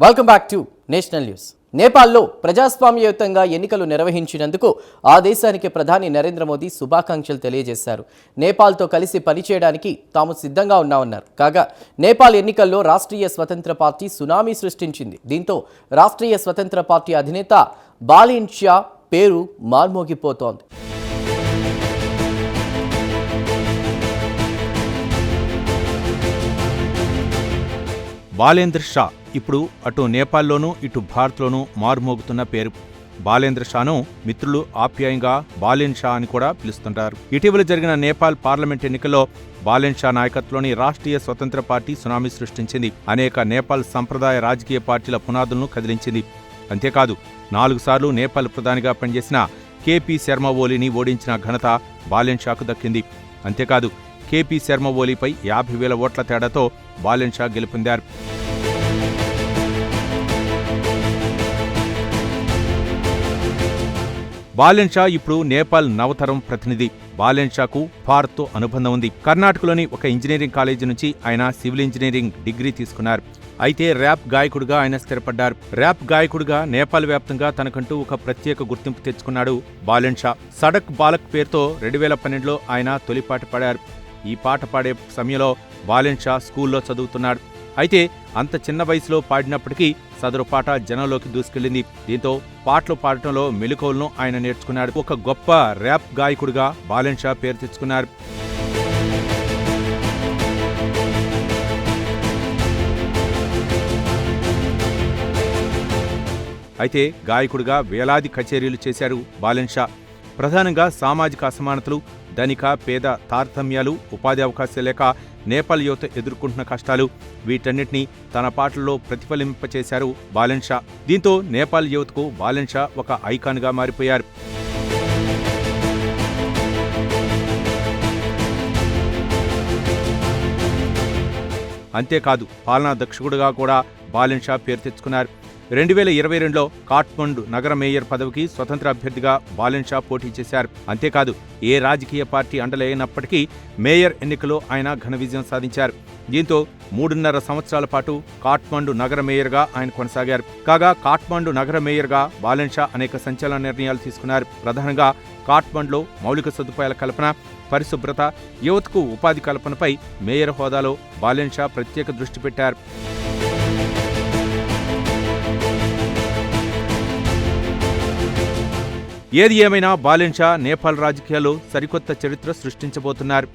Welcome back to national news. నేపాల్లో ప్రజాస్వామ్యయుతంగా ఎన్నికలు నిర్వహించినందుకు ఆ దేశానికి ప్రధాని నరేంద్ర మోదీ శుభాకాంక్షలు తెలియజేశారు. నేపాల్తో కలిసి పనిచేయడానికి తాము సిద్ధంగా ఉన్నామన్నారు. కాగా నేపాల్ ఎన్నికల్లో రాష్ట్రీయ స్వతంత్ర పార్టీ సునామీ సృష్టించింది. దీంతో రాష్ట్రీయ స్వతంత్ర పార్టీ అధినేత బాలిన్ షా పేరు మార్మోగిపోతోంది. బాలేంద్ర షా ఇప్పుడు అటు నేపాల్లోనూ ఇటు భారత్లోనూ మారుమోగుతున్న పేరు. బాలేంద్ర షాను మిత్రులు ఆప్యాయంగా బాలిన్ షా అని కూడా పిలుస్తుంటారు. ఇటీవల జరిగిన నేపాల్ పార్లమెంట్ ఎన్నికల్లో బాలిన్ షా నాయకత్వంలోని రాష్ట్రీయ స్వతంత్ర పార్టీ సునామీ సృష్టించింది. అనేక నేపాల్ సంప్రదాయ రాజకీయ పార్టీల పునాదులను కదిలించింది. అంతేకాదు 4 సార్లు నేపాల్ ప్రధానిగా పనిచేసిన కేపీ శర్మ ఓలీని ఓడించిన ఘనత బాలిన్ షాకు దక్కింది. అంతేకాదు కేపీ శర్మ ఓలీపై 50,000 ఓట్ల తేడాతో బాలిన్ షా గెలుపొందారు. బాలిన్ షా ఇప్పుడు నేపాల్ నవతరం ప్రతినిధి. బాలిన్ షాకు భారత్తో అనుబంధం ఉంది. కర్ణాటకలోని ఒక ఇంజనీరింగ్ కాలేజీ నుంచి ఆయన సివిల్ ఇంజనీరింగ్ డిగ్రీ తీసుకున్నారు. అయితే ర్యాప్ గాయకుడిగా ఆయన స్థిరపడ్డారు. ర్యాప్ గాయకుడిగా నేపాల్ వ్యాప్తంగా తనకంటూ ఒక ప్రత్యేక గుర్తింపు తెచ్చుకున్నాడు బాలిన్ షా. సడక్ బాలక్ పేరుతో 2012లో ఆయన తొలిపాట పాడారు. ఈ పాట పాడే సమయంలో బాలిన్ షా స్కూల్లో చదువుతున్నాడు. అయితే అంత చిన్న వయసులో పాడినప్పటికీ సదరు పాట జనంలోకి దూసుకెళ్లింది. దీంతో పాటలు పాడటంలో మెలకువలను ఆయన నేర్చుకున్నాడు. ఒక గొప్ప ర్యాప్ గాయకుడిగా బాలిన్ షా పేరు తెచ్చుకున్నారు. అయితే గాయకుడిగా వేలాది కచేరీలు చేశారు బాలిన్ షా. ప్రధానంగా సామాజిక అసమానతలు, ధనిక పేద తారతమ్యాలు, ఉపాధి అవకాశాలు లేక నేపాల్ యువత ఎదుర్కొంటున్న కష్టాలు, వీటన్నిటినీ తన పాటల్లో ప్రతిఫలింపచేశారు బాలిన్ షా. దీంతో నేపాల్ యువతకు బాలిన్ షా ఒక ఐకాన్గా మారిపోయారు. అంతేకాదు పాలనా దక్షకుడుగా కూడా బాలిన్ షా పేరు తెచ్చుకున్నారు. 2022లో కాఠ్మండు నగర మేయర్ పదవికి స్వతంత్ర అభ్యర్థిగా బాలిన్ షా పోటీ చేశారు. అంతేకాదు ఏ రాజకీయ పార్టీ అండలేనప్పటికీ మేయర్ ఎన్నికలో ఆయన ఘన విజయం సాధించారు. దీంతో 3.5 సంవత్సరాల పాటు కాఠ్మండు నగర మేయర్గా ఆయన కొనసాగారు. కాగా కాఠ్మండు నగర మేయర్గా బాలిన్ షా అనేక సంచలన నిర్ణయాలు తీసుకున్నారు. ప్రధానంగా కాఠ్మండులో మౌలిక సదుపాయాల కల్పన, పరిశుభ్రత, యువతకు ఉపాధి కల్పనపై మేయర్ హోదాలో బాలిన్ షా ప్రత్యేక దృష్టి పెట్టారు. ఏది ఏమైనా బాలిన్ షా నేపాల్ రాజకీయాల్లో సరికొత్త చరిత్ర సృష్టించబోతున్నారు.